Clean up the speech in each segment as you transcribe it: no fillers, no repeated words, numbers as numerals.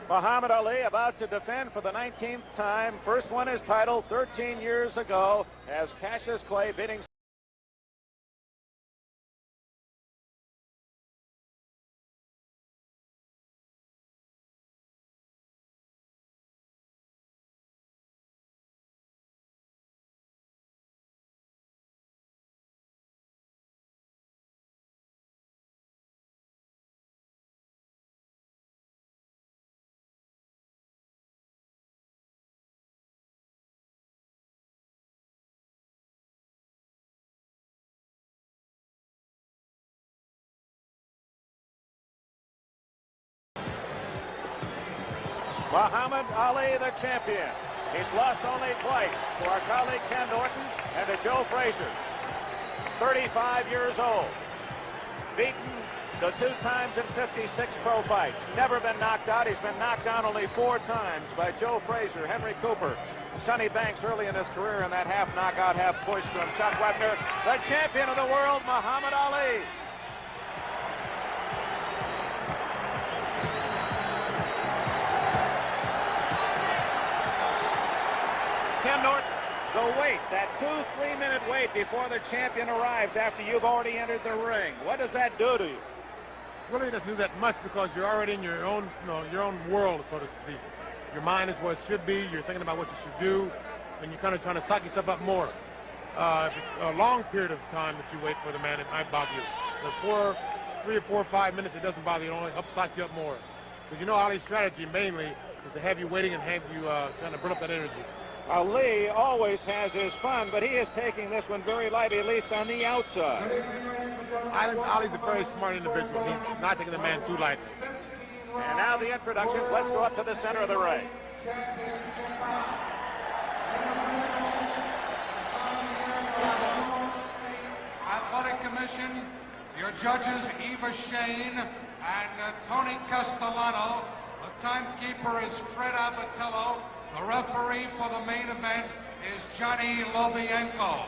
Muhammad Ali about to defend for the 19th time. First won his title 13 years ago as Cassius Clay beating Muhammad Ali, the champion. He's lost only twice to our colleague Ken Norton and to Joe Frazier. 35 years old. Beaten the 2 times in 56 pro fights. Never been knocked out. He's been knocked down only 4 times by Joe Frazier, Henry Cooper, Sonny Banks early in his career in that half knockout, half push from Chuck Wepner. The champion of the world, Muhammad Ali. Ken Norton, the wait, that 2-3 minute wait before the champion arrives after you've already entered the ring. What does that do to you? Really doesn't do that much because you're already in your own, your own world, so to speak. Your mind is what it should be. You're thinking about what you should do, and you're kind of trying to psych yourself up more. If it's a long period of time that you wait for the man, it might bother you. But 3 or 4 or 5 minutes, it doesn't bother you. It only helps psych you up more. Because you know Ali's strategy mainly is to have you waiting and have you kind of burn up that energy. Ali always has his fun, but he is taking this one very lightly, at least on the outside. I think Ali's a very smart individual. He's not taking the man too lightly. And now the introductions. Let's go up to the center of the ring. Athletic Commission, your judges Eva Shane and Tony Castellano. The timekeeper is Fred Abatello. The referee for the main event is Johnny Lobienko.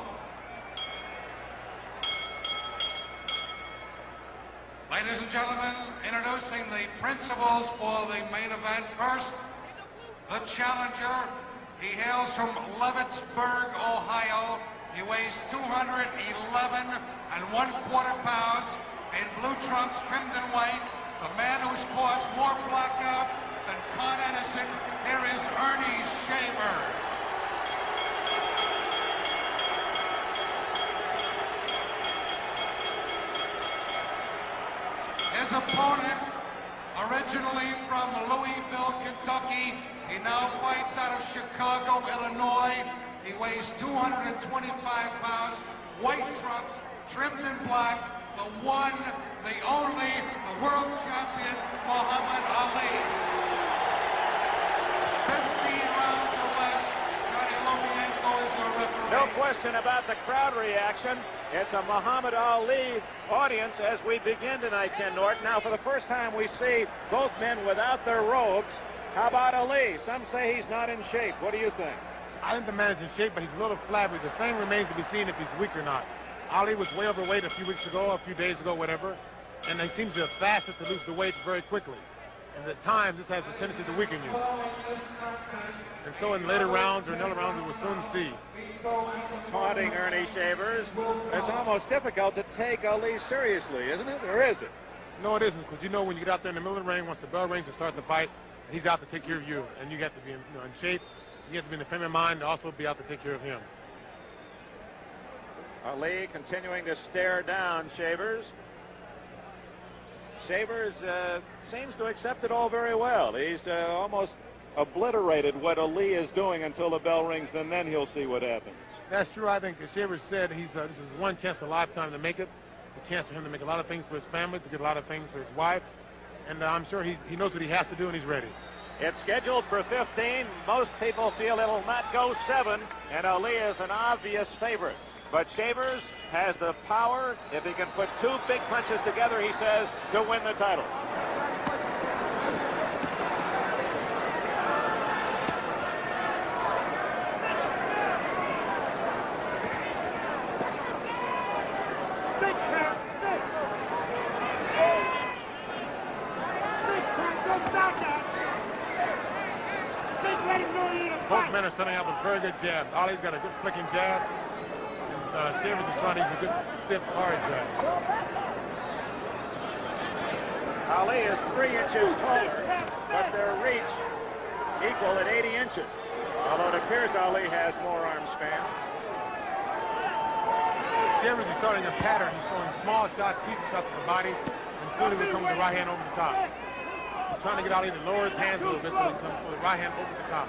Ladies and gentlemen, introducing the principals for the main event. First, the challenger. He hails from Leavittsburg, Ohio. He weighs 211 1/4 pounds in blue trunks trimmed in white. The man who's caused more blackouts than Con Edison. Here is Earnie Shavers. His opponent, originally from Louisville, Kentucky, he now fights out of Chicago, Illinois. He weighs 225 pounds, white trunks, trimmed in black, the one, the only, the world champion, Muhammad Ali. 15 rounds or less. Johnny Lobienko is your referee. No question about the crowd reaction. It's a Muhammad Ali audience as we begin tonight, Ken Norton. Now, for the first time, we see both men without their robes. How about Ali? Some say he's not in shape. What do you think? I think the man is in shape, but he's a little flabby. The thing remains to be seen if he's weak or not. Ali was way overweight a few weeks ago, a few days ago, whatever, and he seems to have fasted to lose the weight very quickly. And at times, this has a tendency to weaken you. And so in later rounds or in other rounds, we will soon see. Taunting Earnie Shavers. It's almost difficult to take Ali seriously, isn't it? Or is it? No, it isn't, because you know when you get out there in the middle of the ring, once the bell rings to start the fight, he's out to take care of you. And you have to be in shape. You have to be in the frame of mind to also be out to take care of him. Ali continuing to stare down Shavers. Shavers seems to accept it all very well. He's almost obliterated what Ali is doing until the bell rings, and then he'll see what happens. That's true. I think Shavers said this is one chance in a lifetime to make it. A chance for him to make a lot of things for his family, to get a lot of things for his wife. And I'm sure he knows what he has to do, and he's ready. It's scheduled for 15. Most people feel it'll not go 7, and Ali is an obvious favorite. But Shavers has the power, if he can put 2 big punches together, he says, to win the title. corner setting up a very good jab. Ali's got a good flicking jab. And Shavers is trying to use a good stiff hard jab. Ali is 3 inches taller, but their reach equal at 80 inches. Although it appears Ali has more arm span. Shavers is starting a pattern. He's throwing small shots, deep shots to the body, and slowly will come with the right hand over the top. He's trying to get Ali to lower his hands a little bit so he can come with the right hand over the top.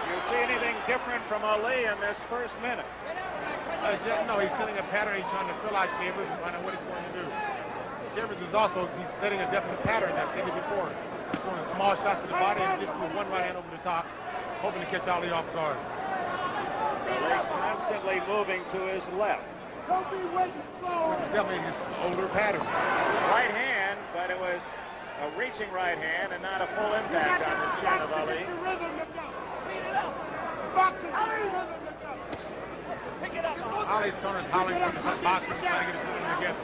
You see anything different from Ali in this first minute? No, he's setting a pattern. He's trying to fill out Shavers and find out what he's going to do. Shavers is also, he's setting a definite pattern as stated before. He's throwing a small shot to the body and just with one right hand over the top, hoping to catch Ali off guard. Ali constantly moving to his left. Which is definitely his older pattern. Right hand, but it was a reaching right hand and not a full impact on the chin of Ali. Ali's corner is howling for the boxing, trying to get his rhythm together.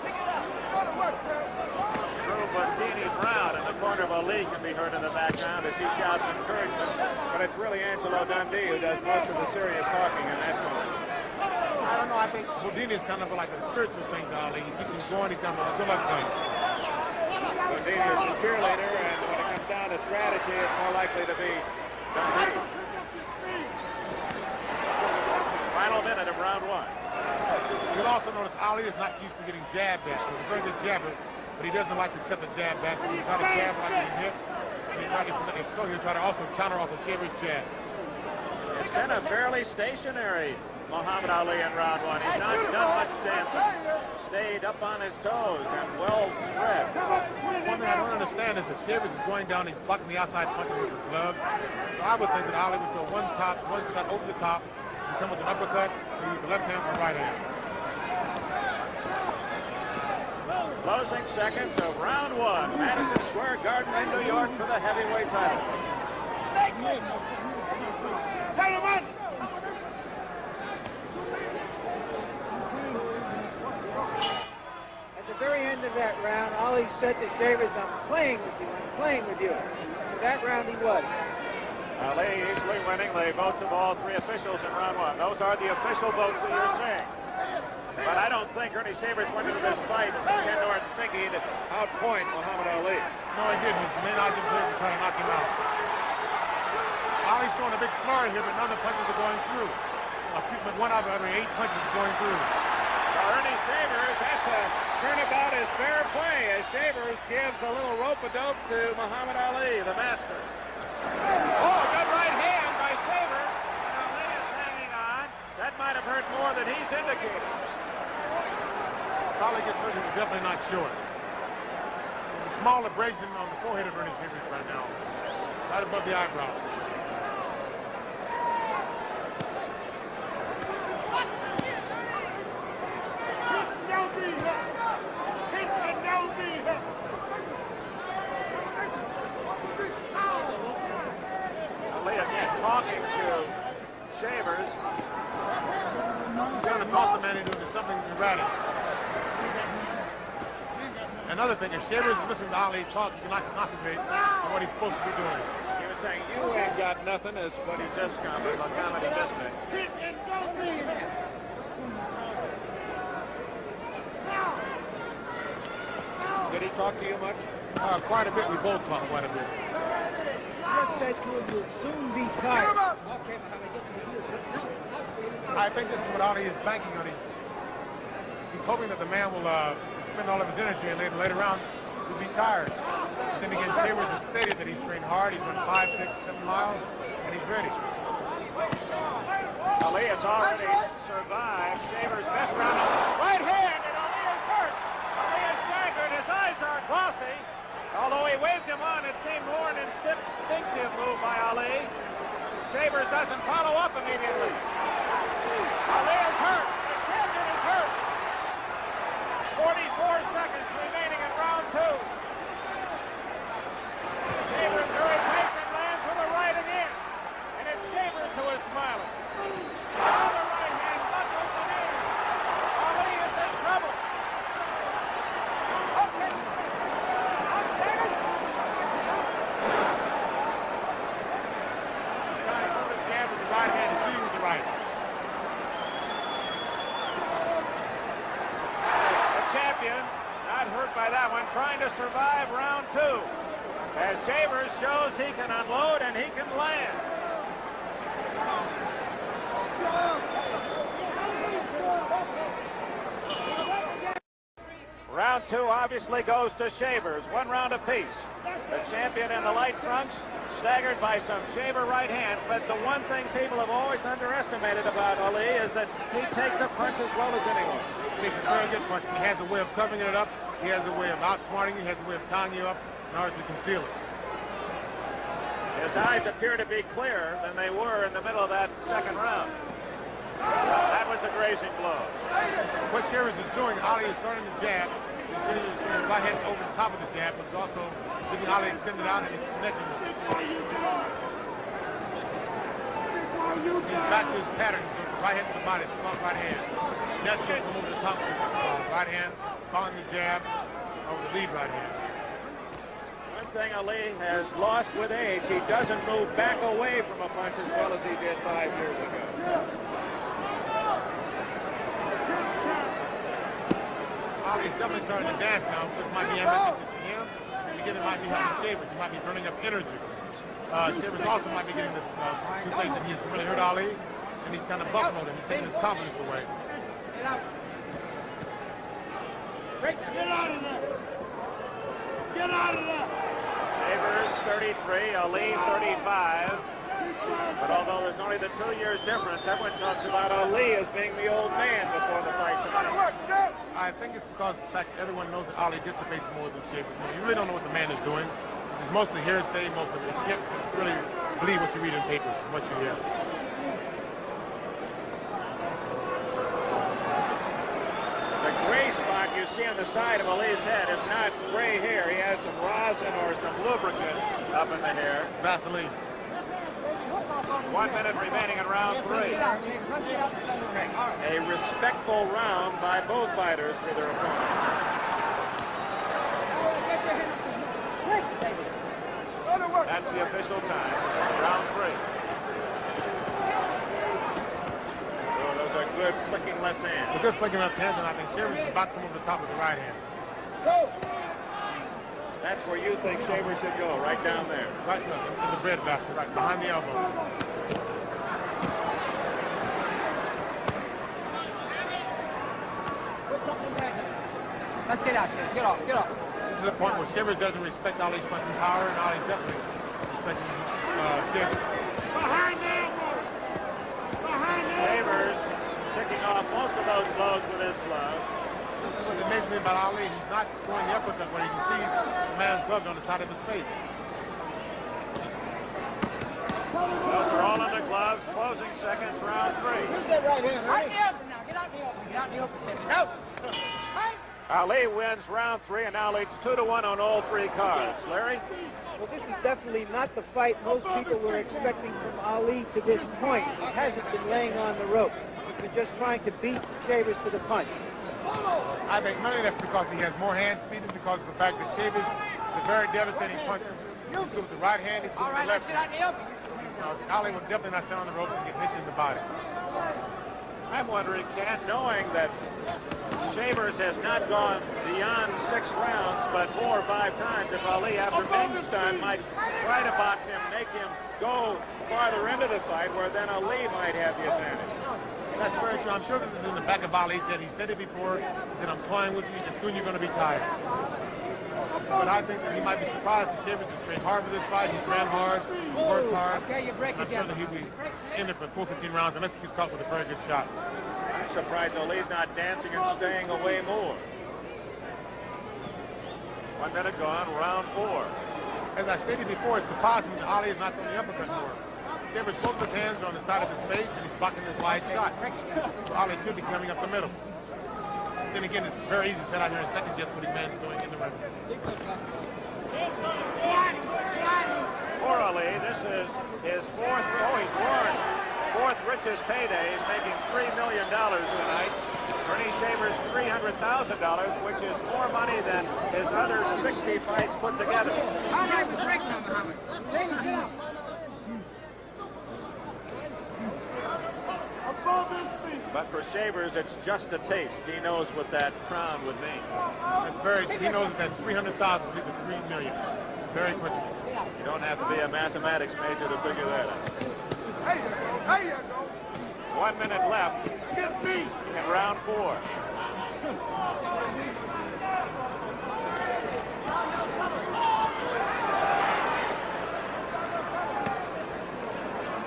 Drew Bundini Brown in the corner of Ali can be heard in the background as he shouts encouragement, but it's really Angelo Dundee who does most of the serious talking in that corner. I don't know, I think Bundini is kind of like a spiritual thing to Ali. He keeps him going, he's kind of a good luck thing. Bundini is a cheerleader, and when it comes down to strategy, it's more likely to be Dundee. Final minute of round 1. You'll also notice Ali is not used to getting jabbed at. He's a very good jabber, but he doesn't like to accept the jab back. So he'll try to jab like getting hit. And if so, he'll try to also counter off a Shavers jab. It's been a fairly stationary Muhammad Ali in round 1. He's not done much dancing. Stayed up on his toes and well spread. One thing I don't understand is that Shavers is going down, he's blocking the outside punches with his gloves. So I would think that Ali would throw one shot over the top, and come with an uppercut, and use the left hand or right hand. Closing seconds of round 1. Madison Square Garden in New York for the heavyweight title. At the very end of that round, Ali said to Shavers, I'm playing with you, I'm playing with you. In that round he was. Ali easily winning the votes of all 3 officials in round 1. Those are the official votes that you're seeing. But I don't think Earnie Shavers went into this fight Ken Norton thinking to outpoint Muhammad Ali. No, he didn't. His main object was to try to knock him out. Ali's throwing a big flurry here, but none of the punches are going through. One out of every 8 punches is going through. So Earnie Shavers, that's a turnabout is fair play as Shavers gives a little rope-a-dope to Muhammad Ali, the master. Oh, good right hand by Shavers. And Ali is hanging on. That might have hurt more than he's indicated. Ali gets hurt, he's definitely not sure. There's a small abrasion on the forehead of Earnie Shavers right now, right above the eyebrow. Ali again talking to Shavers. He's trying to talk the man into something erratic. Another thing, if Shavers is listening to Ali talk, he cannot concentrate on what he's supposed to be doing. He was saying, you ain't got nothing, is what he just commented on comedy yesterday. Did he talk to you much? Quite a bit. We both talk quite a bit. Just said to him, you'll soon be tired. Okay, Muhammad, get to you. I think this is what Ali is banking on. He's hoping that the man will spend all of his energy and then later on he'll be tired. But then again, Shavers has stated that he's trained hard. He's run 5, 6, 7 miles, and he's ready. Ali has already survived Shavers' best round. Right hand, and Ali is hurt. Ali is staggered. His eyes are glossy. Although he waved him on, it seemed more an instinctive move by Ali. Shavers doesn't follow up immediately. Ali is hurt. The champion is hurt. 44 seconds remaining in round 2. Shavers very patient, lands with a right again. And it's Shavers who is smiling. trying to survive round two, as Shavers shows he can unload and he can land. Round two obviously goes to Shavers, 1 round apiece. The champion in the light trunks, staggered by some Shaver right hands, but the one thing people have always underestimated about Ali is that he takes a punch as well as anyone. He takes a very good punch. He has a way of covering it up. He has a way of outsmarting you. He has a way of tying you up in order to conceal it. His eyes appear to be clearer than they were in the middle of that second round. That was a grazing blow. What Shavers is doing, Ali is starting to jab. He's sitting his right hand over the top of the jab, but he's also leaving Ali extended out and he's connecting with it. He's back to his pattern. He's doing the right hand to the body, the soft right hand. That's going to come over the top of the right hand, following the jab over the lead right hand. One thing Ali has lost with age, he doesn't move back away from a punch as well as he did 5 years ago. Ali is definitely starting to dance now. This might be evidence to him. Again, it might be helping Shavers. He might be burning up energy. Shavers also might be getting the two things that he's really hurt Ali, and he's kind of buffing him. He's taking his confidence away. Get out. Get out of there. Get out of there. Shavers 33, Ali 35. But although there's only the 2 years difference, everyone talks about Ali as being the old man before the fight tonight. I think it's because of the fact that everyone knows that Ali dissipates more than Shavers. You really don't know what the man is doing. It's mostly hearsay, most of it. You can't really believe what you read in papers and what you hear. The gray spot you see on the side of Ali's head is not gray hair. He has some rosin or some lubricant up in the hair. Vaseline. 1 minute remaining in round 3. A respectful round by both fighters for their opponent. That's the official time. Round 3. Oh, those are good flicking left hands. A good flicking left hand, and I think Shavers is about to come over the top of the right hand. That's where you think Shavers should go, right down there. Right in the bread basket, right behind the elbow. Let's get out, Shavers. Get off, get off. This is a point where Shavers doesn't respect Ali's punching power, and Ali definitely respecting Shavers. Behind the elbow. Behind the elbow. Shavers picking off most of those blows with his glove. This is what amazes me about Ali. He's not throwing the uppercut where you can see the man's gloves on the side of his face. Those are all under gloves. Closing seconds, round 3. Use that right hand, right? Out in the open now. Get out in the open. Get out in the open, Shavers. Out. Ali wins round 3 and now leads 2-1 on all 3 cards. Larry? Well, this is definitely not the fight most people were expecting from Ali to this point. He hasn't been laying on the ropes. He's been just trying to beat Shavers to the punch. I think mainly that's because he has more hand speed and because of the fact that Shavers is a very devastating puncher. He's good with the right hand, he's good with the left hand. Ali will definitely not stand on the ropes and get hit in the body. I'm wondering, Ken, knowing that Shavers has not gone beyond 6 rounds, but 4 or 5 times, if Ali, after being stunned, might try to box him, make him go farther into the fight, where then Ali might have the advantage. That's very true. I'm sure that this is in the back of Ali. He said he said it before. He said, I'm toying with you, and soon you're going to be tired. But I think that he might be surprised that Shavers has trained hard for this fight. He's ran hard, he's worked hard. Okay, you break I'm sure that he'll be in there for full 15 rounds unless he's caught with a very good shot. I'm surprised Ali's not dancing and staying away more. 1 minute gone, round 4. As I stated before, it surprised me that Ali is not throwing the uppercut more. Shavers both his hands are on the side of his face and he's blocking his wide shot. So Ali should be coming up the middle. Then again, it's very easy to sit out here and second guess what his man's doing in the ring. For Ali, this is his fourth richest payday. He's making $3 million tonight. Earnie Shavers $300,000, which is more money than his other 60 fights put together. All right, we're breaking on Muhammad. Above his feet. But for Shavers, it's just a taste. He knows what that crown would mean. He knows that 300,000 will lead to 3 million very quickly. You don't have to be a mathematics major to figure that out. There you go. 1 minute left in round 4.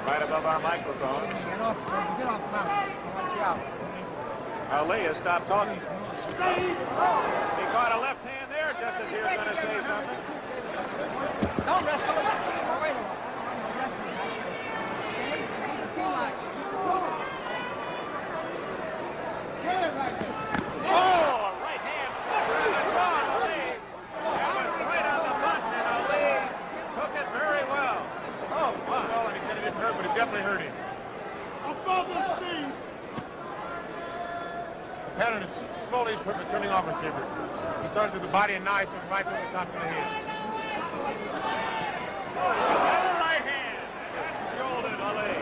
Right above our microphones. Get off, Mount. I want you out. Ali has stopped talking. He caught a left hand there just as he was going to say something. Don't wrestle. Oh, wait a minute. Oh, a right hand. Ali. That was right on the button, and Ali took it very well. Oh, wow. Well, and he said it didn't hurt, but it definitely hurt him. Above his feet. The pattern is slowly turning off on Shavers. He started to the body and now he's from right from the top to the head. Right hand. Golden Ali.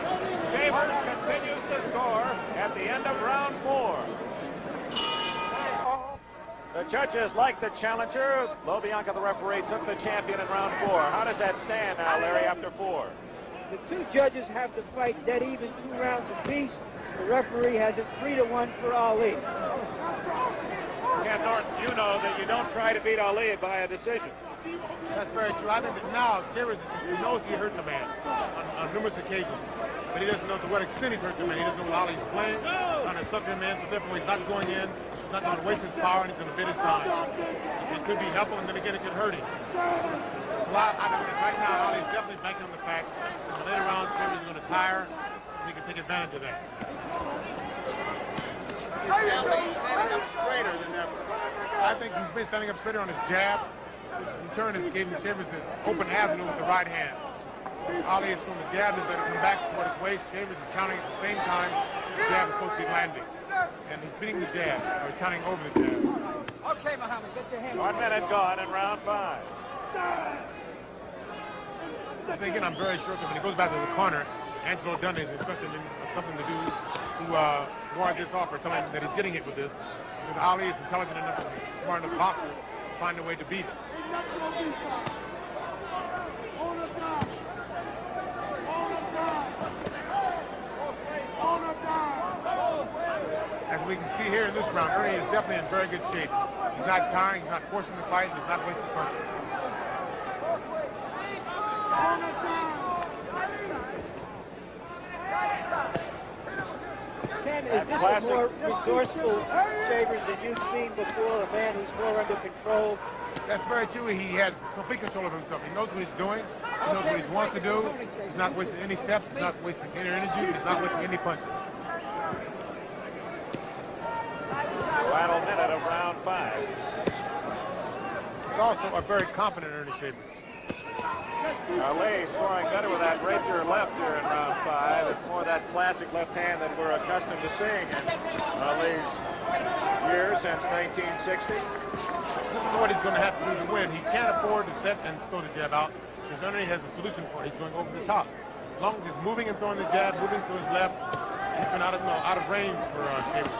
Shavers continues to score at the end of round 4. The judges like the challenger. Lobianca, the referee, took the champion in round 4. How does that stand now, Larry, after 4? The two judges have the fight dead even, 2 rounds apiece. The referee has it 3-1 for Ali. Ken Norton, you know that you don't try to beat Ali by a decision. That's very true. I think that now Shavers knows he's hurting the man on numerous occasions. But he doesn't know to what extent he's hurting the man. He doesn't know what Ali's playing, trying to suck him in. So therefore he's not going in. He's not going to waste his power and he's going to bid his time. It could be helpful and then again it could hurt him. Well, I think right now Ali's definitely banking on the fact that later on Shavers is going to tire and he can take advantage of that. Ali's standing up straighter than ever. I think he's been standing up straighter on his jab. In turn, has given Shavers the open avenue with the right hand. Ali is from the jab, is going to come back toward his waist. Shavers is counting at the same time the jab is supposed to be landing. And he's beating the jab, or he's counting over the jab. Okay, Muhammad, get your hand. 1 minute gone in round 5. I think, again, I'm very sure that when he goes back to the corner, Angelo Dundee is expecting something to do to ward this off or tell him that he's getting it with this. Because Ali is intelligent enough and smart enough boxer to find a way to beat it. As we can see here in this round, Earnie is definitely in very good shape. He's not tiring, he's not forcing the fight, he's not wasting punches. Ken, is this a more resourceful Shavers than you've seen before? A man who's more under control? That's very true. He has complete control of himself. He knows what he's doing. He knows what he wants to do. He's not wasting any steps. He's not wasting any energy. He's not wasting any punches. Final minute of round 5. He's also a very confident Earnie Shavers. Ali scoring better with that rapier left here in round 5. It's more that classic left hand that we're accustomed to seeing in Ali's years since 1960. This is what he's going to have to do to win. He can't afford to set and throw the jab out because Earnie has a solution for it. He's going over the top. As long as he's moving and throwing the jab, moving to his left, he's been out of range for Shavers.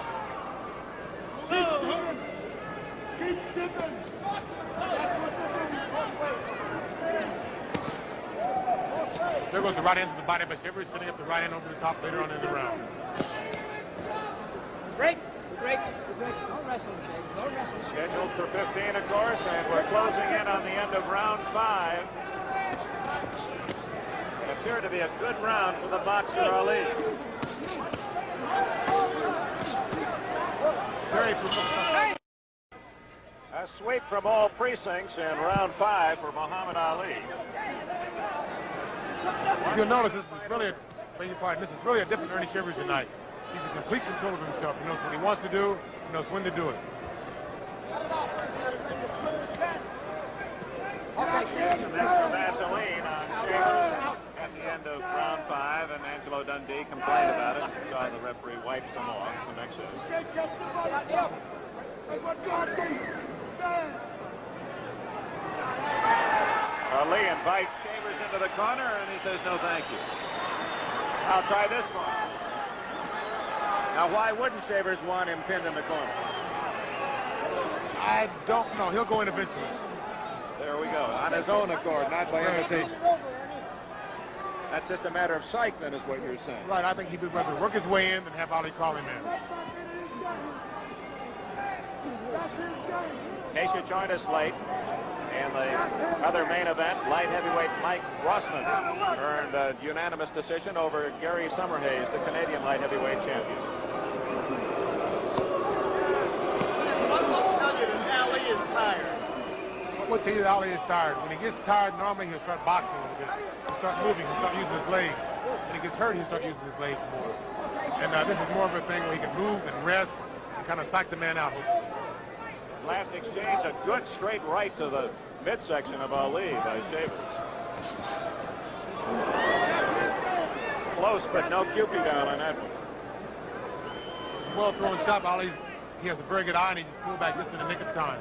There goes the right hand to the body by Shavers, setting up the right hand over the top later on in the round. Break. Don't wrestle, Shavers. Don't wrestle. Scheduled for 15, of course, and we're closing in on the end of round 5. It appeared to be a good round for the boxer Ali. A sweep from all precincts in round 5 for Muhammad Ali. You'll notice this is really a different Earnie Shavers tonight. He's in complete control of himself. He knows what he wants to do. He knows when to do it. Some extra Vaseline on Shavers at the end of round 5, and Angelo Dundee complained about it. Saw the referee wipe some off, some excess. Ali invites Shavers into the corner, and he says, no, thank you. I'll try this one. Now, why wouldn't Shavers want him pinned in the corner? I don't know. He'll go in eventually. There we go. On his own accord, not by invitation. That's just a matter of psych, then, is what you're saying. Right. I think he would rather work his way in than have Ali call him in. Keisha joined us late. And the other main event, light heavyweight Mike Rossman earned a unanimous decision over Gary Summerhays, the Canadian light heavyweight champion. What will tell you that Ali is tired? What will tell you that Ali is tired? When he gets tired, normally he'll start boxing a little bit. He'll start moving. He'll start using his legs. When he gets hurt, he'll start using his legs more. And this is more of a thing where he can move and rest and kind of psych the man out. Last exchange, a good straight right to the midsection of Ali by Shavers. Close, but no QP down on that one. Well thrown shot. He has a very good eye, and he just pulled back just in the nick of time.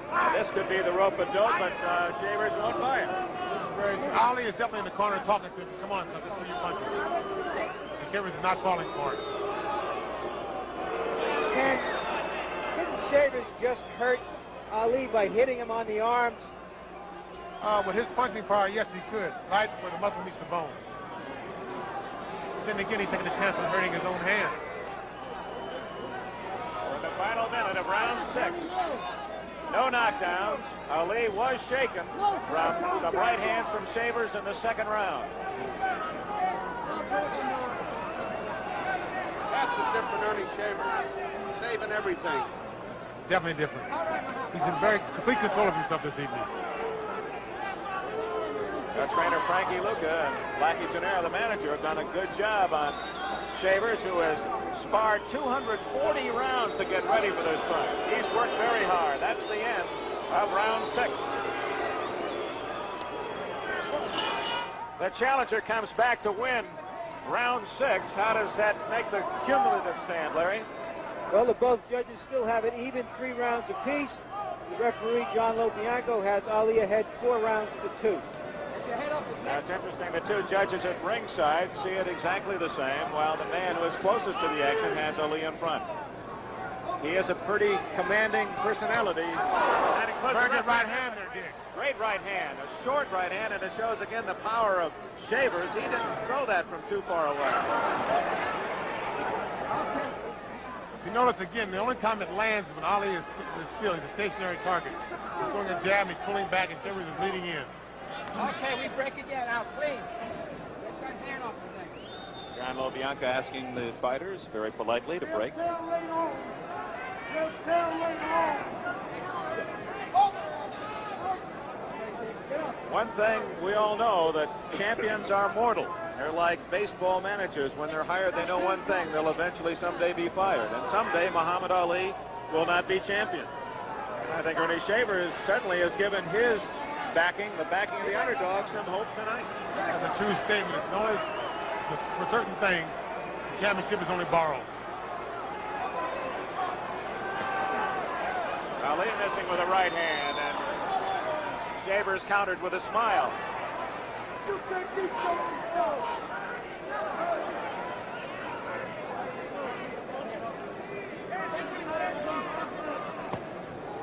Now this could be the rope-a-dope, but Shavers won't buy it. Ali is definitely in the corner talking to him. Come on, son, this is where you punch him. And Shavers is not falling for it. And didn't Shavers just hurt Ali by hitting him on the arms? With his punching power, yes, he could. Right where the muscle meets the bone. Then again, he's taking a chance on hurting his own hand. For the final minute of round 6. No knockdowns. Ali was shaken from some right hands from Shavers in the second round. That's a different Earnie Shavers. Saving everything. Definitely different. He's in very complete control of himself this evening. Trainer Frankie Luca and Blackie Gennaro, the manager, have done a good job on Shavers, who has sparred 240 rounds to get ready for this fight. He's worked very hard. That's the end of round 6. The challenger comes back to win round 6. How does that make the cumulative stand, Larry? Well, the both judges still have it even 3 rounds apiece. The referee, John Lobianco, has Ali ahead 4 rounds to 2. That's interesting. The two judges at ringside see it exactly the same, while the man who is closest to the action has Ali in front. He has a pretty commanding personality. That includes very good right hand there, Dick. Great right hand, a short right hand, and it shows again the power of Shavers. He didn't throw that from too far away. You notice again, the only time it lands when Ali is still, he's a stationary target. He's throwing a jab, he's pulling back, and Shavers is leading in. Okay, we break again. Out, please. Get that hand off the thing. John Lobianco asking the fighters very politely to break. One thing we all know, that champions are mortal. They're like baseball managers. When they're hired, they know one thing: they'll eventually someday be fired. And someday Muhammad Ali will not be champion. And I think Earnie Shavers certainly has given his backing, the backing of the underdog, some hope tonight. That's a true statement. It's only for certain things, the championship is only borrowed. Ali missing with a right hand, and Shavers countered with a smile.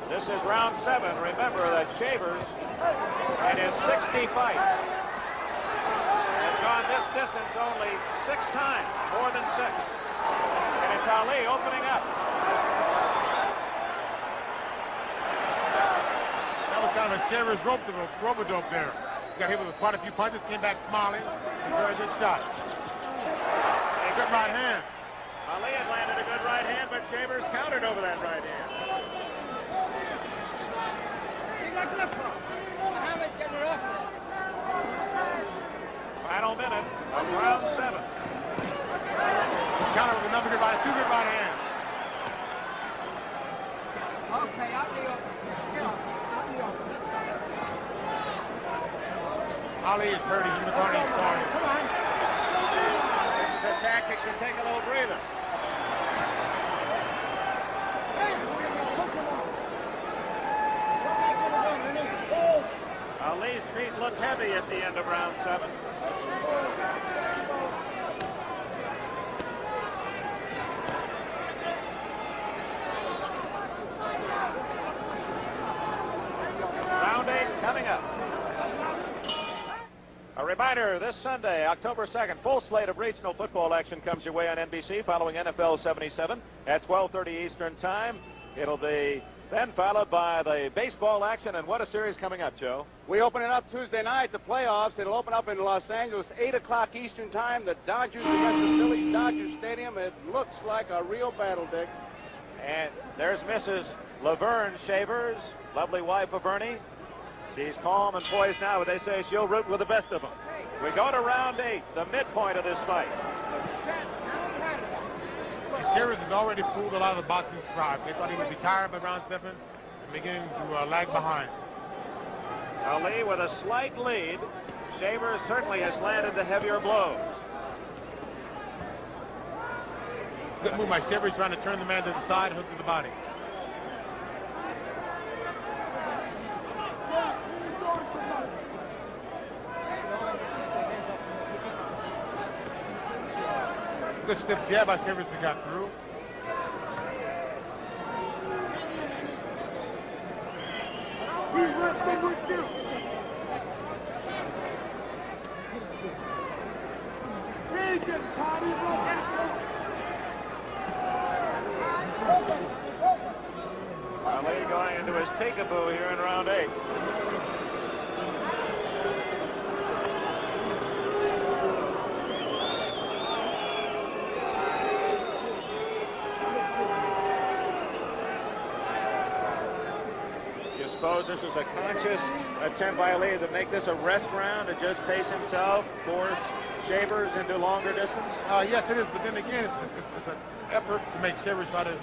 This is round 7. Remember that Shavers, in his 60 fights, has gone this distance only 6 times, more than 6. And it's Ali opening up. That was kind of a Shavers rope-a-dope there. He got hit with quite a few punches, came back smiling. A very good shot. A good right hand. Ali had landed a good right hand, but Shavers countered over that right hand. Final minute of round 7. Counter with another good right, 2 good right hands. Okay, I'll be open. I'll be open. Ali is hurt. He's in the corner. He's starting. Come on. This is a tactic to take a little breather. Ali's feet looked heavy at the end of round 7. Round 8 coming up. A reminder, this Sunday, October 2nd, full slate of regional football action comes your way on NBC following NFL 77 at 12:30 Eastern Time. It'll be then followed by the baseball action, and what a series coming up, Joe. We open it up Tuesday night, the playoffs. It'll open up in Los Angeles, 8 o'clock Eastern Time. The Dodgers against the Phillies, Dodger Stadium. It looks like a real battle, Dick. And there's Mrs. Laverne Shavers, lovely wife of Earnie. She's calm and poised now, but they say she'll root with the best of them. We go to round 8, the midpoint of this fight. Shavers has already fooled a lot of the boxing scribes. They thought he would be tired by round 7 and beginning to lag behind. Ali with a slight lead. Shavers certainly has landed the heavier blows. Good move by Shavers, trying to turn the man to the side, hook to the body. Good stiff jab by Shavers that got through. Ali going into his peekaboo here in round 8. You suppose this is a conscious attempt by Ali to make this a rest round, to just pace himself, force Shavers into longer distance? Yes, it is, but then again, it's an effort to make Shavers try to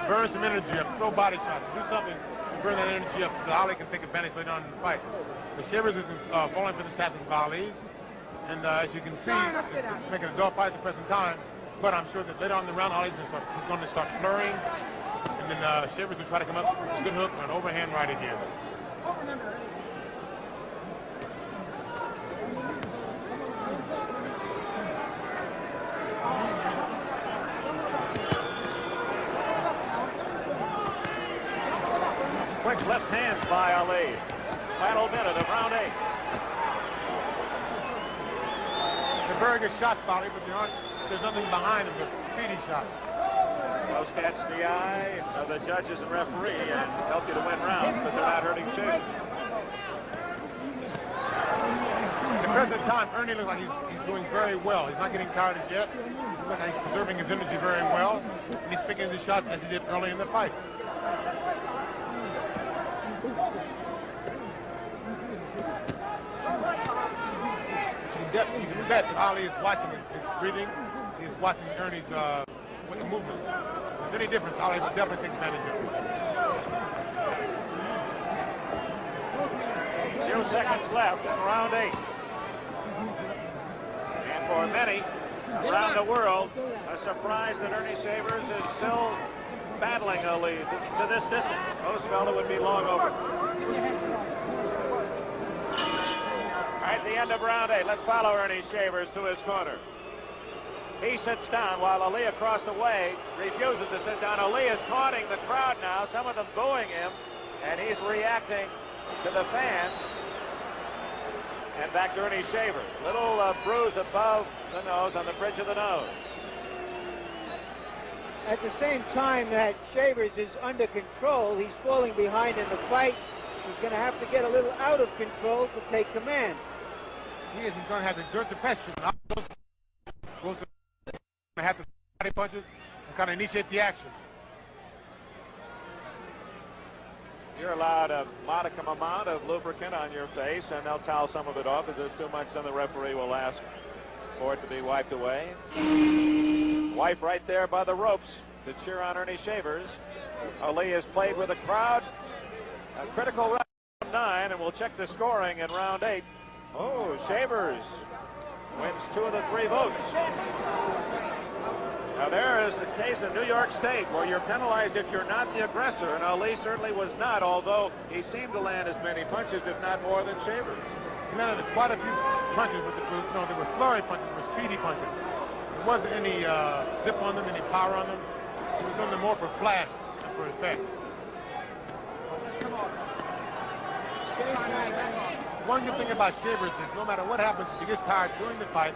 burn some energy up, throw body shots, do something to burn that energy up so that Ali can take advantage later on in the fight. The Shavers is falling for the tactics of Ali's, and as you can see, it's making a dog fight at the present time, but I'm sure that later on in the round, Ali's going to start flurrying, and then Shavers will try to come up with a good hook or an overhand right again. Quick left hands by Ali. Final minute of round 8. They're very good shots, Bobby, but there's nothing behind them but speedy shots. Those catch the eye of the judges and referee and help you to win rounds, but they're not hurting Shavers. At the present time, Earnie looks like he's doing very well. He's not getting tired as yet. He looks like he's preserving his energy very well, and he's picking his shots as he did early in the fight. You can bet that Ali is watching his breathing. He's watching Earnie's with the movement. If there's any difference, Ali will definitely take advantage of it. 2 seconds left in round 8. And for many around the world, a surprise that Earnie Shavers is still battling Ali to this distance. Most felt it would be long over. At the end of round 8, let's follow Earnie Shavers to his corner. He sits down while Ali across the way refuses to sit down. Ali is taunting the crowd now, some of them booing him, and he's reacting to the fans. And back to Earnie Shavers. Little bruise above the nose, on the bridge of the nose. At the same time that Shavers is under control, he's falling behind in the fight. He's going to have to get a little out of control to take command. He's going to have to exert the pressure. Goes to have to body punches and kind of initiate the action. You're allowed a modicum amount of lubricant on your face, and they'll towel some of it off. If there's too much, then the referee will ask for it to be wiped away. Wife right there by the ropes to cheer on Earnie Shavers. Ali has played with the crowd. A critical round 9, and we'll check the scoring in round 8. Oh, Shavers wins 2 of the 3 votes. Now there is the case in New York State where you're penalized if you're not the aggressor, and Ali certainly was not, although he seemed to land as many punches, if not more, than Shavers. He landed quite a few punches, but they were flurry punches, they were speedy punches. There wasn't any zip on them, any power on them. He was doing them more for flash than for effect. One good thing about Shavers is no matter what happens, if he gets tired during the fight,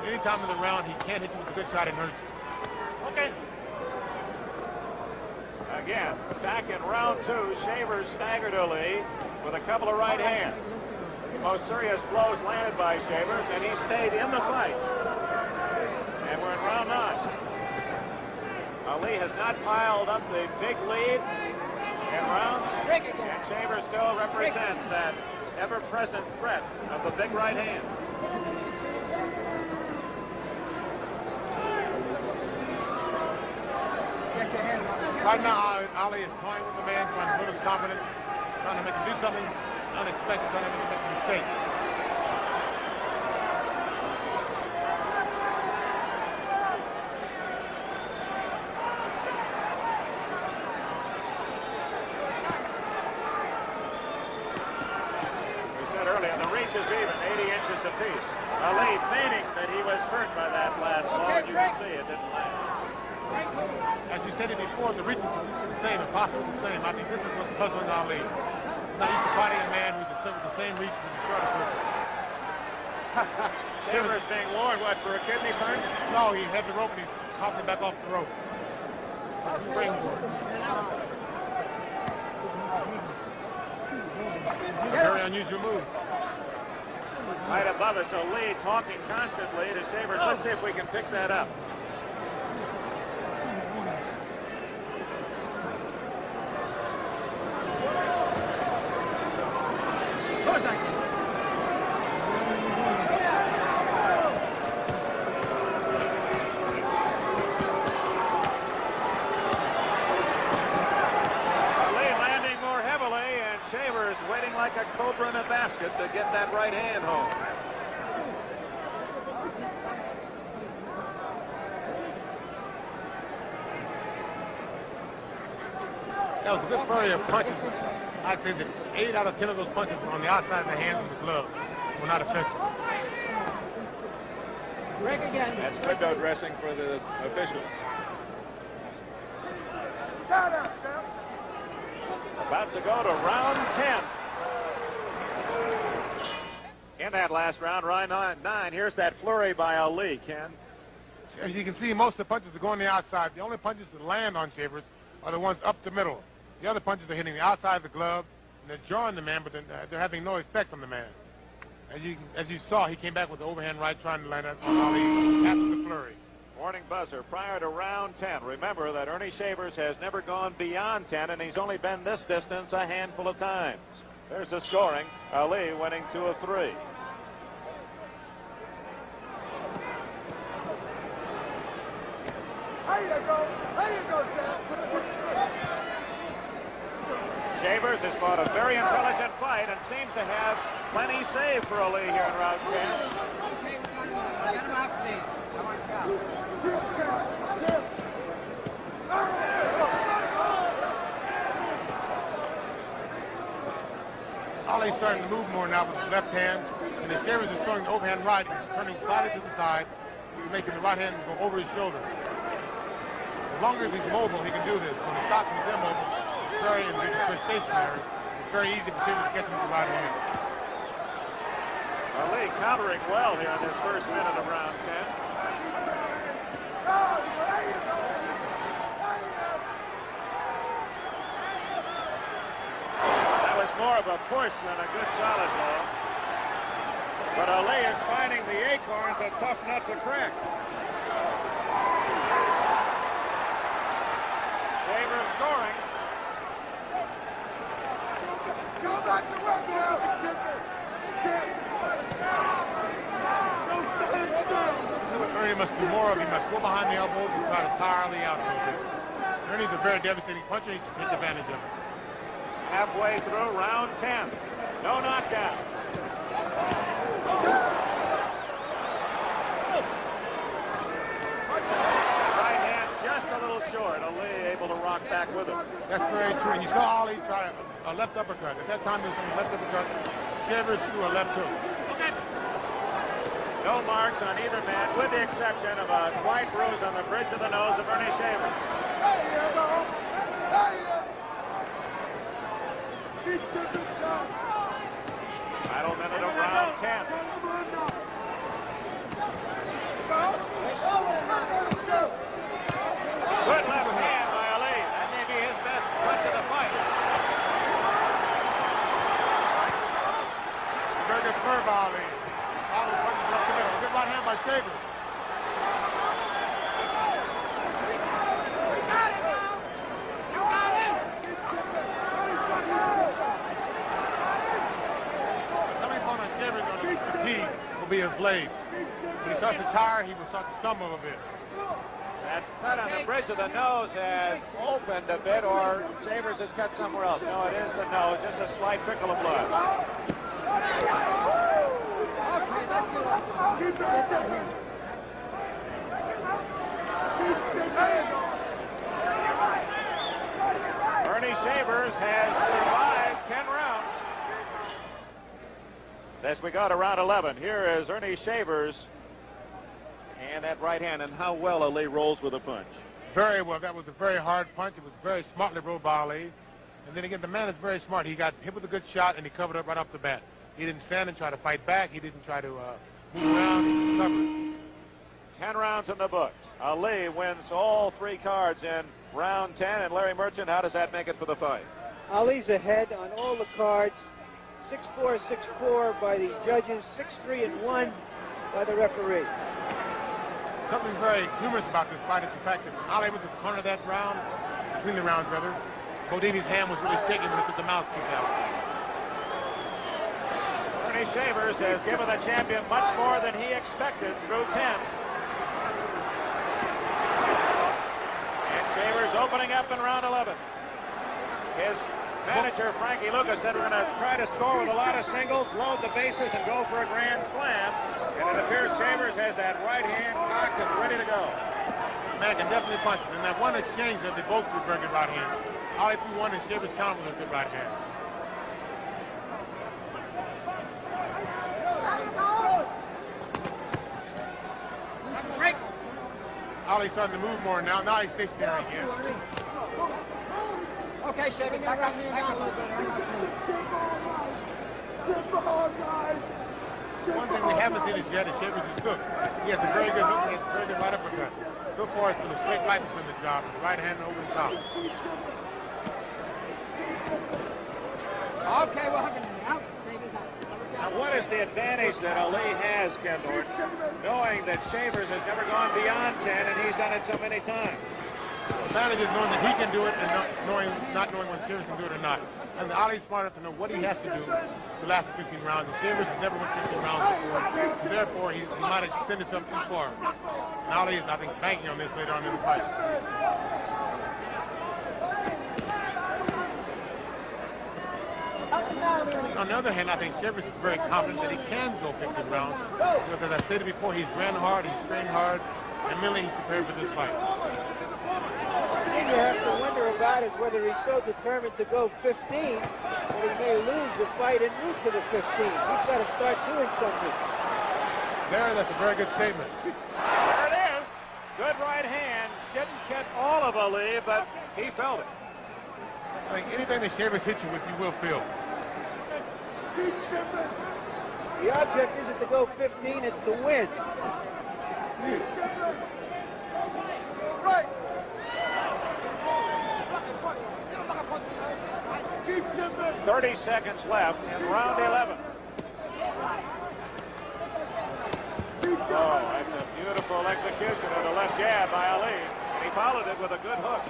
any time in the round, he can't hit you with a good shot and hurt you. Okay. Again, back in round 2, Shavers staggered Ali with a couple of right hands. The most serious blows landed by Shavers, and he stayed in the fight. And we're in round 9. Ali has not piled up the big lead in rounds, and Shavers still represents that ever-present threat of the big right hand. Right now, Ali is toying with the man, trying to build his confidence, trying to make him do something unexpected, trying to make him make mistakes. We said earlier, the reach is even, 80 inches apiece. Ali feigning that he was hurt by that last ball. You can see it didn't land. As you stated before, the reach is the same, and possibly the same. I think this is what's puzzling Ali. He's not used to fighting a man who's the same reach as the shorter person. Shavers being warned, what, for a kidney punch? No, he had the rope and he popped it back off the rope. Like a springboard. A very unusual move. Right above us, Ali talking constantly to Shavers. Let's see if we can pick that up. Like a cobra in a basket to get that right hand home. That was a good flurry of punches. I'd say that 8 out of 10 of those punches were on the outside of the hands and the glove. Were not effective. Break again. That's window dressing for the officials. About to go to round 10. In that last round, round 9, here's that flurry by Ali, Ken. As you can see, most of the punches are going the outside. The only punches that land on Shavers are the ones up the middle. The other punches are hitting the outside of the glove, and they're jarring the man, but they're having no effect on the man. As you saw, he came back with the overhand right, trying to land on Ali after the flurry. Warning buzzer prior to round 10. Remember that Earnie Shavers has never gone beyond 10, and he's only been this distance a handful of times. There's the scoring. Ali winning 2 of 3. Shavers has fought a very intelligent fight and seems to have plenty saved for Ali here in round 10. Get him out, please. Come on, Scott. Ali's starting to move more now with his left hand, and as Shavers is throwing the overhand right, he's turning slightly to the side. He's making the right hand go over his shoulder. As long as he's mobile, he can do this. When he stops and he's immobile, it's very stationary. It's very easy for Shavers to catch him with the right hand. Ali countering well here in this first minute of round 10. That was more of a push than a good solid blow. But Ali is finding the acorns a tough nut to crack. Shavers scoring. Go back to work now! This is what Earnie must do more of. He must go behind the elbows and try to tire Ali out a little bit. Ernie's a very devastating puncher. He should take advantage of it. Halfway through round 10. No knockout. Trying back with him. That's very true. And you saw Ali try a left uppercut. At that time, he was from a left uppercut. Shavers threw a left hook. No marks on either man, with the exception of a slight bruise on the bridge of the nose of Earnie Shavers. Final minute of round 10. Good left hand by Ali. That may be his best punch of the fight. Very good curve, Ali. Ali punches up the middle. Good right hand by Shavers. Coming upon on Shavers on his fatigue will be his slave. When he starts to tire, he will start to stumble a bit. That cut on the bridge of the nose has opened a bit, or Shavers has cut somewhere else. No, it is the nose, just a slight trickle of blood. Earnie Shavers has survived 10 rounds. As we go to round 11, here is Earnie Shavers. And that right hand, and how well Ali rolls with a punch. Very well. That was a very hard punch. It was very smartly rolled by Ali. And then again, the man is very smart. He got hit with a good shot, and he covered up right off the bat. He didn't stand and try to fight back. He didn't try to move around. He covered. 10 rounds in the books. Ali wins all 3 cards in round 10. And Larry Merchant, how does that make it for the fight? Ali's ahead on all the cards. 6-4, 6-4 by the judges. 6-3 and 1 by the referee. Something very humorous about this fight is the fact that Ali was at the corner of that round, between the rounds rather. Bodini's hand was really shaking when he took the mouthpiece out. Earnie Shavers has given the champion much more than he expected through 10. And Shavers opening up in round 11. His manager, Frankie Lucas, said we're going to try to score with a lot of singles, load the bases, and go for a grand slam. And it appears Shavers has that right hand cocked and ready to go. Man can definitely punch. In that one exchange, they both threw very good right hands. Ali threw one, and Shavers countered with a good right hand. Ali's starting to move more now. Now he's stationary again. Okay, Shavers, back up. One thing we haven't seen is yet is Shavers' hook. He has a very good hook. He has a very good right uppercut. So far, it's been a straight right between the job. The right hand over the top. Okay, we're hugging him out. Shavers out. Now, what is the advantage that Ali has, Ken Norton, knowing that Shavers has never gone beyond 10 and he's done it so many times? The advantage is knowing that he can do it and not knowing when Shavers can do it or not. And Ali's smart enough to know what he has to do to last 15 rounds. And Shavers has never went 15 rounds before. So therefore, he might extend himself too far. And Ali is, I think, banking on this later on in the fight. On the other hand, I think Shavers is very confident that he can go 15 rounds. Because as I stated before, he's ran hard, he's trained hard, and mentally he's prepared for this fight. The thing you have to wonder about is whether he's so determined to go 15 that he may lose the fight en route to the 15. He's got to start doing something. There, that's a very good statement. There it is. Good right hand. Didn't get all of Ali, but he felt it. I think anything that Shavers hits you with, you will feel. The object isn't to go 15, it's to win. 30 seconds left in round 11. Oh, that's a beautiful execution of the left jab by Ali. And he followed it with a good hook.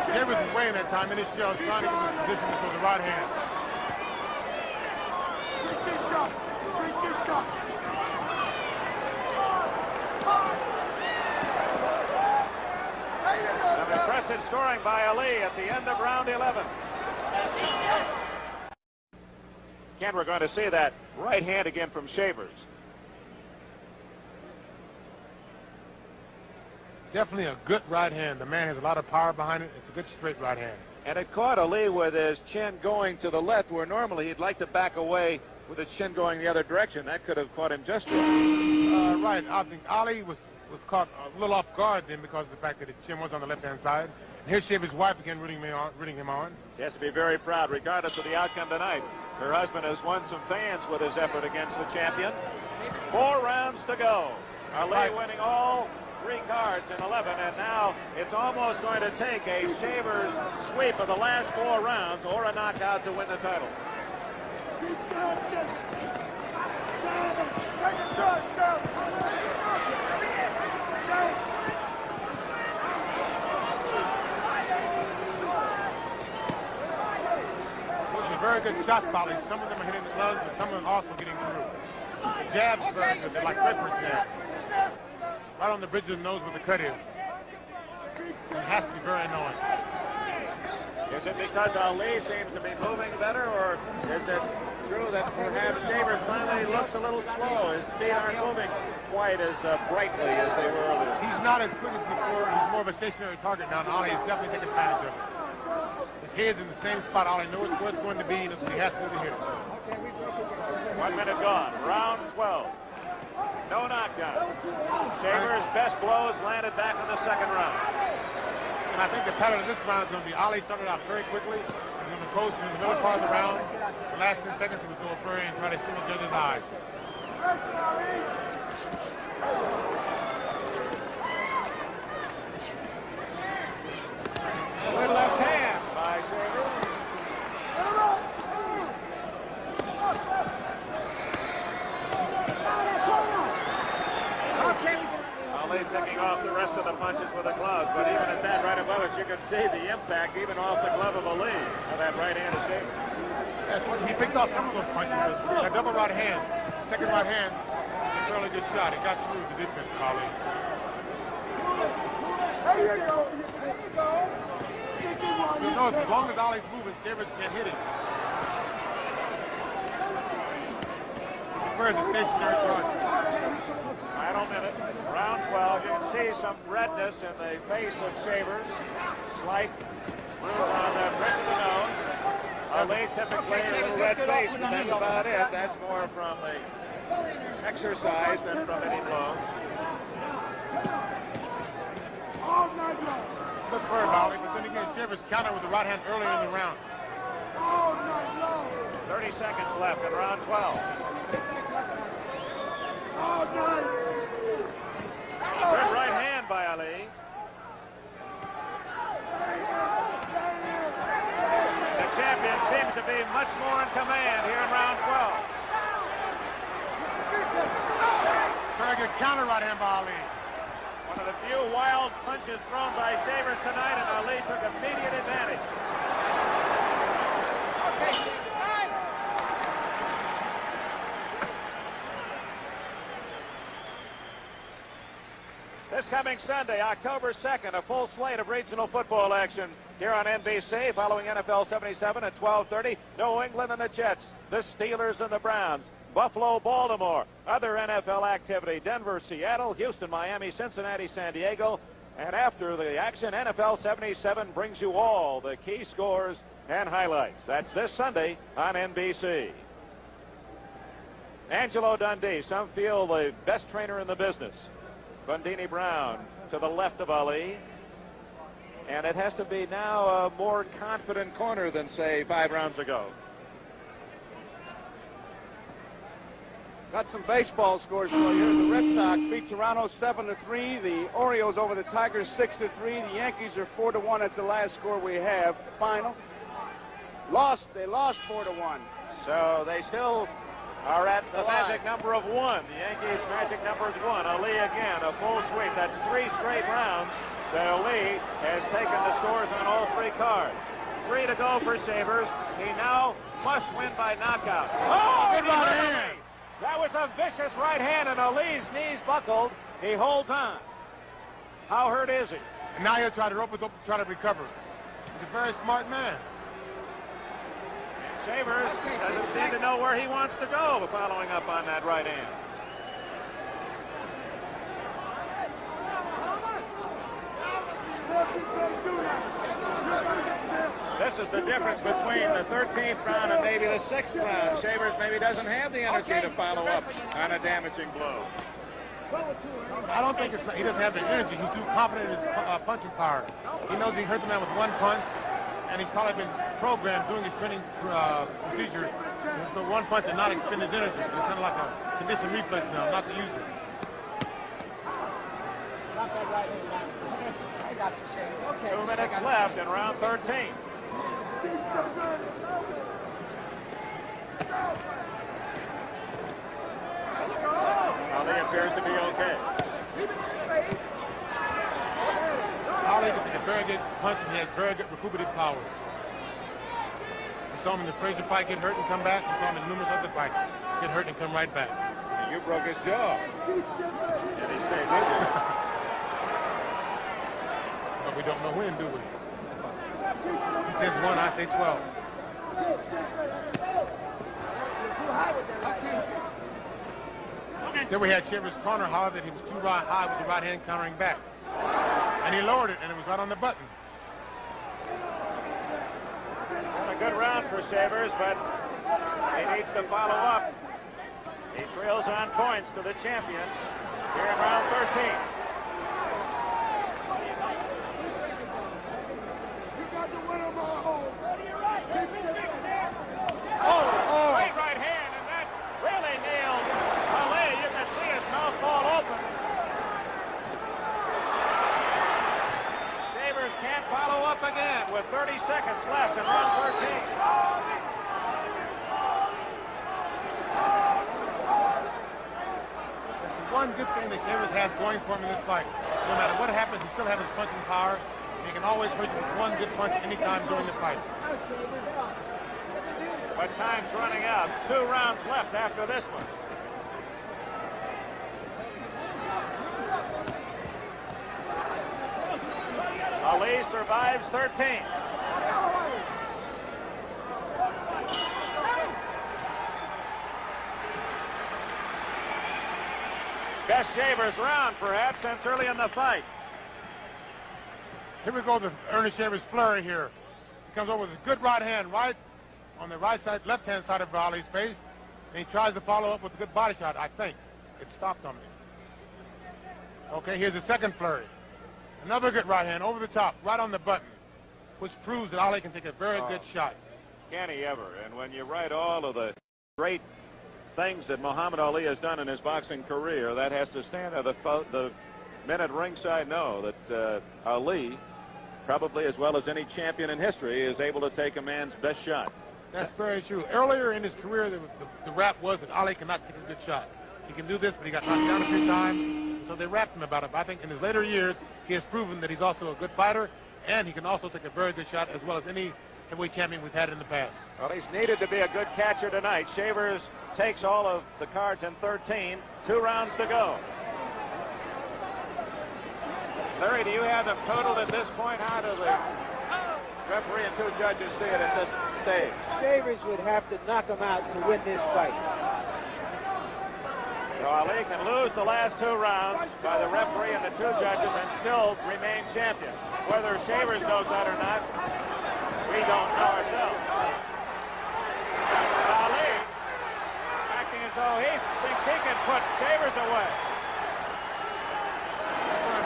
Shavers is weighing that time in his shell, trying to get his position for the right hand. An impressive scoring by Ali at the end of round 11. Ken, we're going to see that right hand again from Shavers. Definitely a good right hand. The man has a lot of power behind it. It's a good straight right hand. And it caught Ali with his chin going to the left, where normally he'd like to back away with his chin going the other direction. That could have caught him just right. Right. I think Ali was caught a little off guard then because of the fact that his chin was on the left-hand side. And here's Shavers' wife again rooting him on. He has to be very proud, regardless of the outcome tonight. Her husband has won some fans with his effort against the champion. 4 rounds to go. Ali winning all 3 cards in 11, and now it's almost going to take a Shavers sweep of the last 4 rounds or a knockout to win the title. Those are very good shots, Polly. Some of them are hitting the gloves, and some of them also getting through. The jabs, very good. They're like Clippers jabs. Right on the bridge of the nose where the cut is. It has to be very annoying. Is it because Ali seems to be moving better, or is it true that perhaps Shavers finally looks a little slow? His feet aren't moving quite as brightly as they were earlier. He's not as quick as before. He's more of a stationary target now, and Ali is definitely taking advantage of it. His head's in the same spot. Ali knows where it's going to be, and he has to do the hit. 1 minute gone. Round 12. No knockdown. Shavers' best blows landed back in the second round. And I think the pattern of this round is going to be Ali started out very quickly. He's going to close in the middle part of the round. The last 10 seconds he would go furry and try to steal the judge's eyes. Good left hand by Shavers. Ali picking off the rest of the punches with the gloves, but even at that right above us, you can see the impact even off the glove of Ali of that right hand of Shavers. Yes, he picked off some of those punches. A double right hand, second right hand, a fairly good shot. He got through the defense of Ali. You'll notice as long as Ali's moving, Shavers can't hit him. He prefers a stationary target. Final minute, round 12. You can see some redness in the face of Shavers. Slight bruise on the bridge of the nose. Ali typically a little red face, but that's about it. That's more from the exercise than from any blow. Good for him, Ali, but then again, Shavers countered with the right hand earlier in the round. 30 seconds left in round 12. Good right hand by Ali. The champion seems to be much more in command here in round 12. Very good counter right hand by Ali. One of the few wild punches thrown by Shavers tonight, and Ali took immediate advantage. This coming Sunday, October 2nd, a full slate of regional football action here on NBC following NFL 77 at 12:30. New England and the Jets, the Steelers and the Browns, Buffalo, Baltimore, other NFL activity, Denver, Seattle, Houston, Miami, Cincinnati, San Diego. And after the action, NFL 77 brings you all the key scores and highlights. That's this Sunday on NBC. Angelo Dundee, some feel the best trainer in the business. Bundini Brown to the left of Ali. And it has to be now a more confident corner than, say, 5 rounds ago. Got some baseball scores for you. The Red Sox beat Toronto 7-3. The Orioles over the Tigers 6-3. The Yankees are 4-1. That's the last score we have. Final. They lost 4-1. So they still are at the magic number of 1. The Yankees' magic number is 1. Ali again, a full sweep. That's 3 straight rounds that Ali has taken the scores on all 3 cards. 3 to go for Shavers. He now must win by knockout. Oh, good right hand. That was a vicious right hand, and Ali's knees buckled. He holds on. How hurt is he? And now he'll try to rope it up and try to recover. He's a very smart man. Shavers doesn't seem to know where he wants to go following up on that right hand. This is the difference between the 13th round and maybe the 6th round. Shavers maybe doesn't have the energy to follow up on a damaging blow. I don't think he doesn't have the energy. He's too confident in his punching power. He knows he hurt the man with one punch, and he's probably been programmed doing his training procedure. It's the one punch and not expend his energy. It's kind of like a conditioned reflex now, not to use it. Not that right hand down. I got you, Shaver. Okay. 2 minutes left in round 13. Ali appears to be okay. Ali can take a very good punch, and he has very good recuperative powers. We saw him in the Frazier fight get hurt and come back. We saw him in numerous other fights get hurt and come right back. And you broke his jaw. And he stayed with you. But we don't know when, do we? He says 1, I say 12. Then we had Shavers' corner holler that he was too high with the right hand countering back. And he lowered it, and it was right on the button. A good round for Shavers, but he needs to follow up. He trails on points to the champion here in round 13. Great right hand, and that really nailed Ali. You can see his mouth fall open. Shavers can't follow up again with 30 seconds left in round 13. That's the one good thing that Shavers has going for him in this fight. No matter what happens, he still has his punching power. He can always hurt you with one good punch anytime during the fight. But time's running out. 2 rounds left after this one. Ali survives 13. Best Shavers round, perhaps, since early in the fight. Here we go, the Earnie Shavers flurry here. He comes over with a good right hand, right on the right side, left-hand side of Ali's face, and he tries to follow up with a good body shot, I think. It stopped on me. Okay, here's the second flurry. Another good right hand over the top, right on the button, which proves that Ali can take a very good shot. Can he ever? And when you write all of the great things that Muhammad Ali has done in his boxing career, that has to stand there. The men at ringside know that Ali, probably as well as any champion in history, is able to take a man's best shot. That's very true. Earlier in his career, the rap was that Ali cannot take a good shot. He can do this, but he got knocked down a few times, so they rapped him about it. But I think in his later years, he has proven that he's also a good fighter, and he can also take a very good shot as well as any heavyweight champion we've had in the past. Well, he's needed to be a good catcher tonight. Shavers takes all of the cards in 13. 2 rounds to go. Larry, do you have them totaled at this point? How do the referee and 2 judges see it at this stage? Shavers would have to knock him out to win this fight. So Ali can lose the last 2 rounds by the referee and the 2 judges and still remain champion. Whether Shavers knows that or not, we don't know ourselves. Ali acting as though he thinks he can put Shavers away.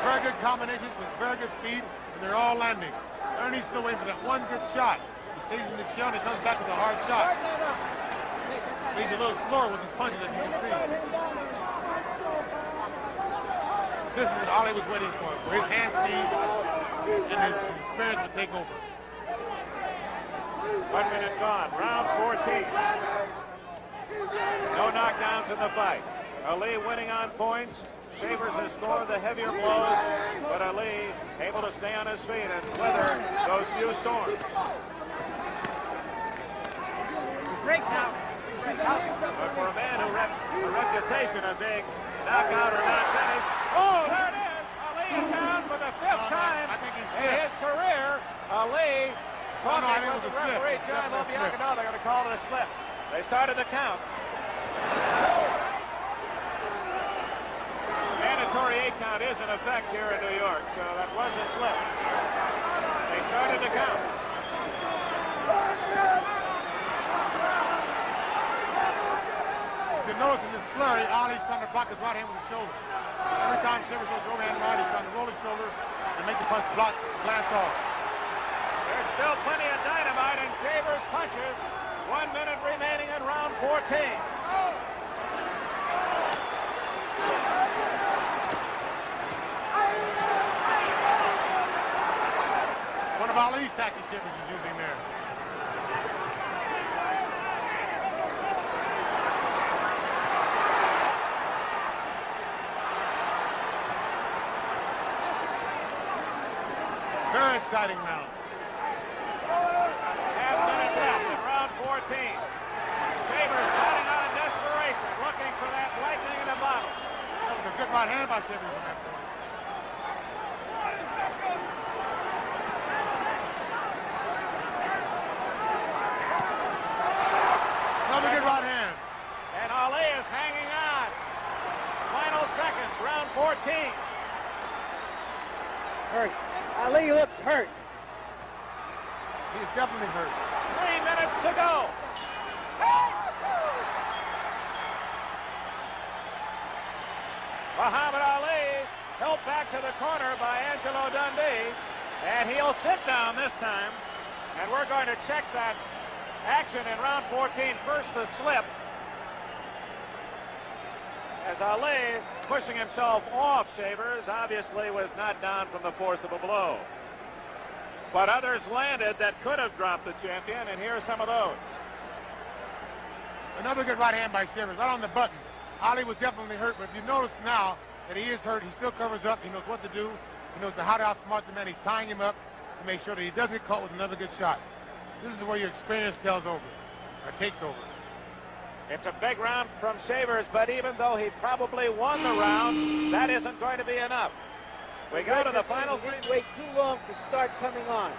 Very good combinations with very good speed, and they're all landing. Ernie's still waiting for that one good shot. He stays in the shell and he comes back with a hard shot. He's a little slower with his punches, as you can see. This is what Ali was waiting for his hand speed and his experience to take over. 1 minute gone. Round 14. No knockdowns in the fight. Ali winning on points. Shavers has scored the heavier blows, but Ali able to stay on his feet and weather those few storms. Break now. But for a man who had a reputation of being knockout or not finished, oh, there it is! Ali is down for the 5th time in his career. Ali talking with the referee, John Lobianco. No, they're going to call it a slip. They started the count. Mandatory 8 count is in effect here in New York, so that was a slip. They started to count. If you notice in this flurry, Ali's trying to block his right hand with his shoulder. Every time Shavers goes overhand right, he's trying to roll his shoulder and make the punch blast off. There's still plenty of dynamite in Shavers' punches. 1 minute remaining in round 14. One of Ali's tacky Shavers is using there. Very exciting round. Half minute left in round 14. Shavers shouting out in desperation, looking for that lightning in a bottle. That was a good right hand by Shavers on that point. Another good right hand. And Ali is hanging on. Final seconds, round 14. Hurt. Ali looks hurt. He's definitely hurt. 3 minutes to go. Muhammad Ali helped back to the corner by Angelo Dundee, and he'll sit down this time. And we're going to check that action in round 14. First, the slip. As Ali, pushing himself off Shavers, obviously was not down from the force of a blow. But others landed that could have dropped the champion, and here are some of those. Another good right hand by Shavers, right on the button. Ali was definitely hurt, but if you notice now that he is hurt, he still covers up. He knows what to do. He knows how to outsmart the man. He's tying him up to make sure that he doesn't get caught with another good shot. This is where your experience tells over, or takes over. It's a big round from Shavers, but even though he probably won the round, that isn't going to be enough. We go to the final He didn't three. wait too long to start coming on.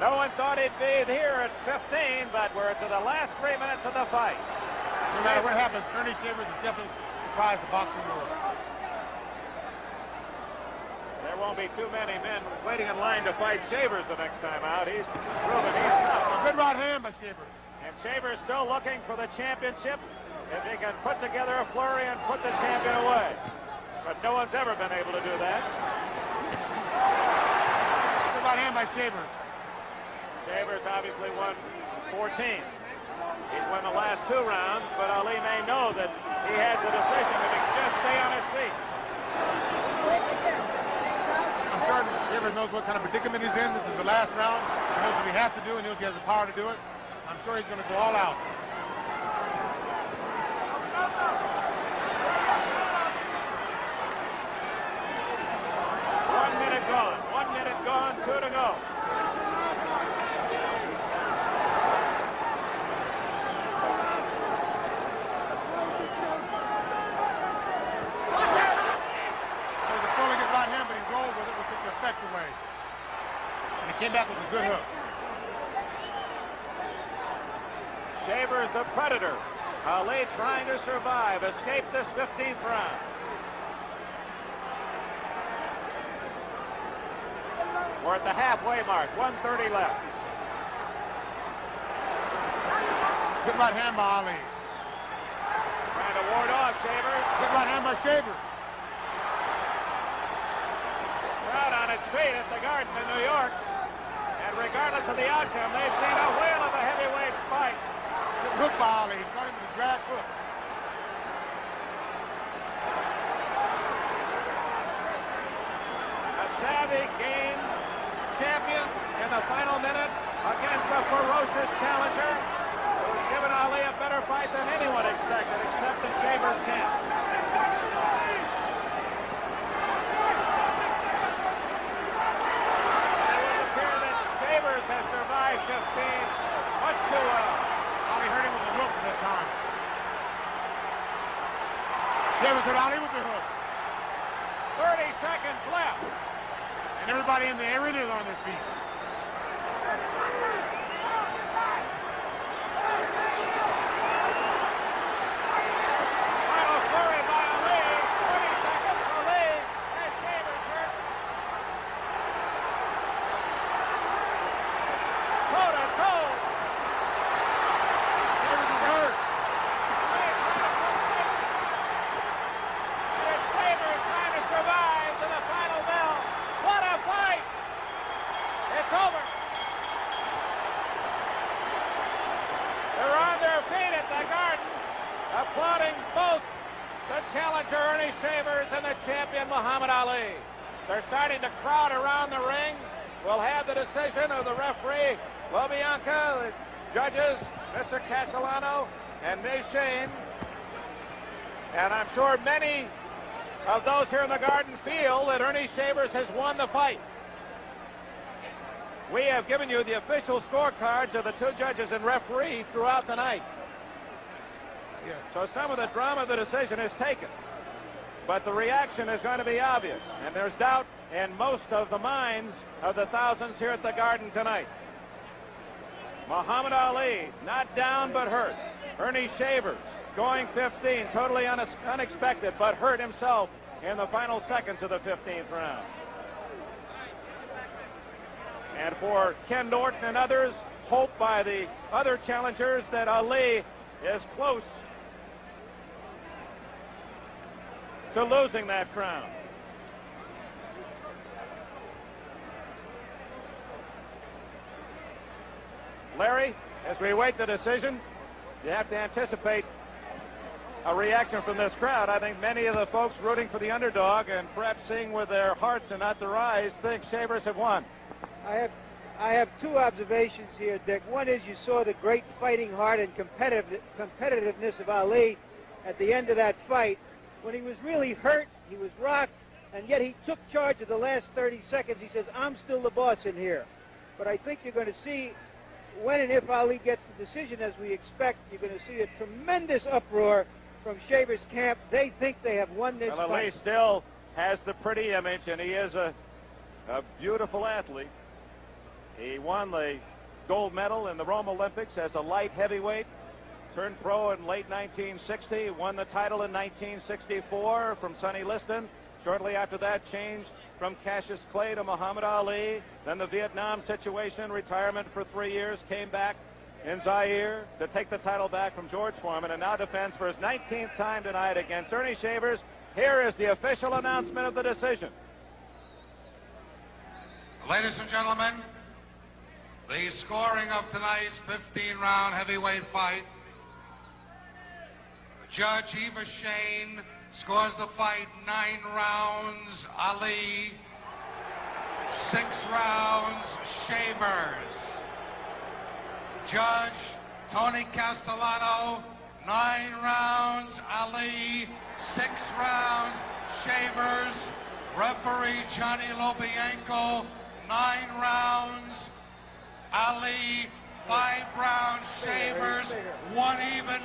No one thought he'd be here at 15, but we're to the last 3 minutes of the fight. No matter what happens, Earnie Shavers is definitely surprised the boxing world. There won't be too many men waiting in line to fight Shavers the next time out. He's proven he's tough. Good right hand by Shavers. And Shavers still looking for the championship. If he can put together a flurry and put the champion away. But no one's ever been able to do that. Good right hand by Shavers. Shavers obviously won 14. He's won the last 2 rounds, but Ali may know that he has the decision if he can just stay on his feet. I'm sure Shavers knows what kind of predicament he's in. This is the last round. He knows what he has to do, and he knows he has the power to do it. I'm sure he's going to go all out. One minute gone. 1 minute gone. 2 to go. That was a fairly good right hand, but he rolled with it, which took the effect away. And he came back with a good hook. Shavers the Predator. Ali trying to survive, escape this 15th round. We're at the halfway mark, 1:30 left. Good right hand by Ali. Trying to ward off Shavers. Good right hand by Shavers. Crowd on its feet at the Garden in New York. And regardless of the outcome, they've seen a whale of a heavyweight fight. Good hook by Ali. He's got him with a drag hook. A savvy game champion in the final minute against a ferocious challenger who's given Ali a better fight than anyone expected, except the Shavers camp. It would appear that Shavers has survived 15, much too well. Ali hurt him with the hook at that time. Shavers hit Ali with the hook. 30 seconds left. And everybody in the arena is on their feet. Final flurry by Ali. 30 seconds. Ali has challenger Earnie Shavers and the champion Muhammad Ali. They're starting to crowd around the ring. We'll have the decision of the referee, LoBianca, the judges, Mr. Castellano, and Ms. Shane. And I'm sure many of those here in the Garden feel that Earnie Shavers has won the fight. We have given you the official scorecards of the two judges and referee throughout the night. Yeah. So some of the drama of the decision is taken. But the reaction is going to be obvious. And there's doubt in most of the minds of the thousands here at the Garden tonight. Muhammad Ali, not down but hurt. Earnie Shavers going 15, totally unexpected, but hurt himself in the final seconds of the 15th round. And for Ken Norton and others, hope by the other challengers that Ali is close to losing that crown. Larry, as we await the decision, you have to anticipate a reaction from this crowd. I think many of the folks rooting for the underdog and perhaps seeing with their hearts and not their eyes think Shavers have won. I have two observations here, Dick. One is you saw the great fighting heart and competitiveness of Ali at the end of that fight. When he was really hurt, he was rocked, and yet he took charge of the last 30 seconds. He says, I'm still the boss in here. But I think you're going to see, when and if Ali gets the decision as we expect, you're going to see a tremendous uproar from Shavers' camp. They think they have won this well, fight. Ali still has the pretty image, and he is a beautiful athlete. He won the gold medal in the Rome Olympics as a light heavyweight. Turned pro in late 1960, won the title in 1964 from Sonny Liston. Shortly after that, changed from Cassius Clay to Muhammad Ali. Then the Vietnam situation, retirement for 3 years, came back in Zaire to take the title back from George Foreman, and now defends for his 19th time tonight against Earnie Shavers. Here is the official announcement of the decision. Ladies and gentlemen, the scoring of tonight's 15-round heavyweight fight. Judge Eva Shane scores the fight 9 rounds Ali, 6 rounds Shavers. Judge Tony Castellano, 9 rounds Ali, 6 rounds Shavers. Referee Johnny LoBianca, 9 rounds Ali, 5 rounds Shavers, 1 even